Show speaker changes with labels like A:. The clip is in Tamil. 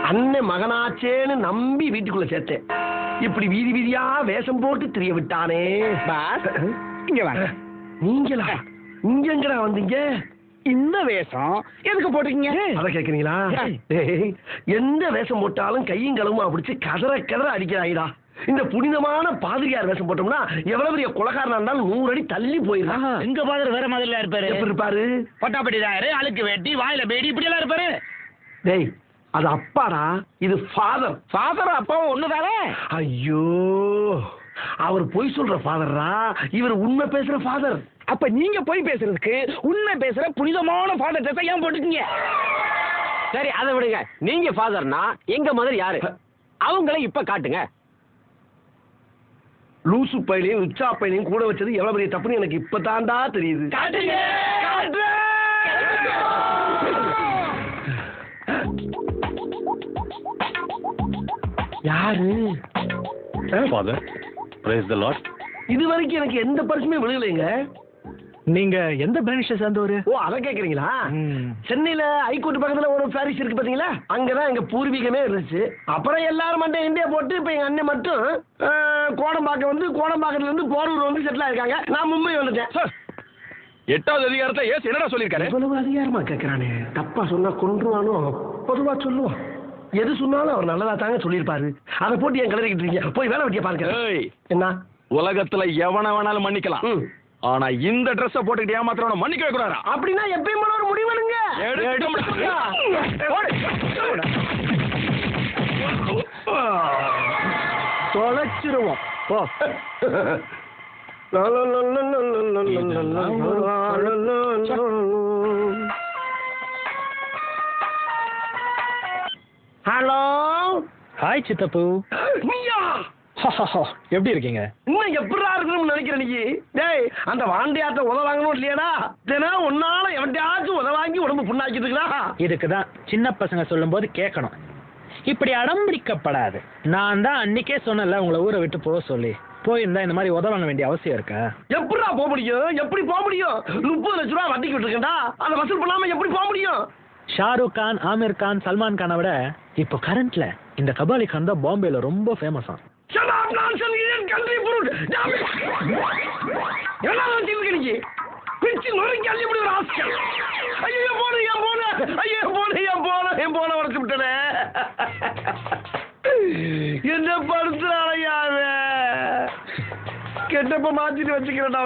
A: அண்ணன் மகனாச்சேன்னு நம்பி வீட்டுக்குள்ள சேர்த்தேன். இப்படி வீதி வீதியா வேஷம் போட்டு தெரிய விட்டானே.
B: இங்க வாங்க.
A: நீங்களா? இங்க எங்கடா வந்தீங்க?
B: இந்த வேஷம் எதுக்கு போட்டுக்கீங்க?
A: அத கேக்குறீங்களா? எந்த வேஷம் போட்டாலும் கையும் களவுமா பிடிச்சு கதற கதற அடிக்கிறாயிடா. இந்த புனிதமான பாதிரியார் வேஷம் போட்டோம்னா எவ்வளவு பெரிய கொலகாரனா இருந்தாலும் 100 அடி தள்ளி போயிடலாம்.
B: எங்க பாதிரி வேற மாதிரில இருப்பாரு.
A: எப்படி இருப்பாரு?
B: பட்டாப்பட்டிதாரு, அழுக்கு வெட்டி, வாயில பேடி, இப்படி எல்லாம் இருப்பாரு.
A: டேய், அது அப்பாடா, இது ஃபாதர்.
B: ஃபாதர் அப்பாவும் ஒண்ணுதானே?
A: ஐயோ, அவர் பொய் சொல்ற ஃபாதரா, இவர் உண்மை பேசுற ஃபாதர்.
B: அப்ப நீங்க போய் பேசுறதுக்கு உண்மை பேசுற புனிதமான ஃபாதர் ட்ரெஸ் ஏன் போட்டுக்கீங்க?
C: சரி, அதை விடுங்க. நீங்க ஃபாதர்னா எங்க மாதிரி யாரு? அவங்கள இப்ப காட்டுங்க.
A: லூசு பையனையும் உச்சா பையனையும் கூட வச்சது எவ்வளவு பெரிய தப்புன்னு எனக்கு இப்பதான்டா தெரியுது.
B: காட்டுங்க.
A: யாரு?
D: Father, praise the Lord.
A: இது வரைக்கும் எனக்கு எந்த பரிசுமே விழுகலைங்க.
D: நீங்க எந்த பிரான்ச்சை சேர்ந்தவரு?
A: ஓ, அத கேக்குறீங்களா? சென்னையில ஹைகோர்ட் பக்கத்துல ஒரு பாரிஸ் இருக்கு பாத்தீங்களா, அங்கதான் எங்க பூர்வீகமே இருந்துச்சு. அப்புறம் எல்லாரும் மண்டே இந்தியா போட்டு இப்ப எங்க அண்ணன் மட்டும் கோடம்பாக்கம் வந்து, கோடம்பாக்கத்துல இருந்து போரூர் வந்து செட்டில் ஆயிருக்காங்க. நான் மும்பை வந்துட்டேன்.
D: 8வது அதிகாரத்துல ஏசு என்னடா சொல்லிருக்காரு?
A: இவ்வளவு அதிகாரமா கேக்குறானே, தப்பா சொன்னா கொன்றுவானோ. பொதுவா சொல்லுவான், எது சொன்னாலும் அவர் நல்லதா தாங்க சொல்லியிருப்பாரு. அதை போட்டு என் கிளறிக்கிட்டு இருக்கீங்க. போய் வேலை வெட்டிய பாருங்க. என்ன,
D: உலகத்துல எவன வேணாலும் மன்னிக்கலாம், ஆனா இந்த ட்ரெஸ் போட்டுக்கிட்டு ஏமாத்திரவன மன்னிக்கவே கூடாதா?
A: அப்படின்னா எப்பயும் ஒரு முடிவனுங்க.
B: தொலைச்சிருவோம். போ.
A: ஹலோ.
D: ஹாய் சித்தப்பு.
A: நீயா?
D: எப்படி இருக்கீங்க?
A: இன்னும் எப்படா இருக்கணும்னு நினைக்கிற நீ? டேய், அந்த வாண்டியாட்ட உதவாங்கணும் இல்லையாடா? தினம் ஒன்னால எவன்டையாச்சும் உதவாங்கி உடம்பு புண்ணாக்கிட்டுங்களா?
B: இதுக்குதான் சின்ன பசங்க சொல்லும் போது கேட்கணும். இப்படி அடம்பிடிக்கப்படாது. நான் தான் அன்னைக்கே சொன்னல உங்களை ஊரை விட்டு போக சொல்லி. போயிருந்தா இந்த மாதிரி உதவாங்க வேண்டிய அவசியம் இருக்கா?
A: எப்படா போக முடியும்? எப்படி போக முடியும்? 30 லட்ச ரூபா வட்டிக்கு விட்டுருக்கேன்டா, அதை வசூல் பண்ணாம எப்படி போக முடியும்?
B: ஷாருக் கான், ஆமீர் கான், சல்மான் கானை விட இப்போ கரண்ட்ல இந்த கபாலி கான் தான் பாம்பேல ரொம்ப ஃபேமஸா.
A: என்ன படுத்துறாளையா? கெட்டப்ப மாத்திட்டு வச்சுக்கிறேன்.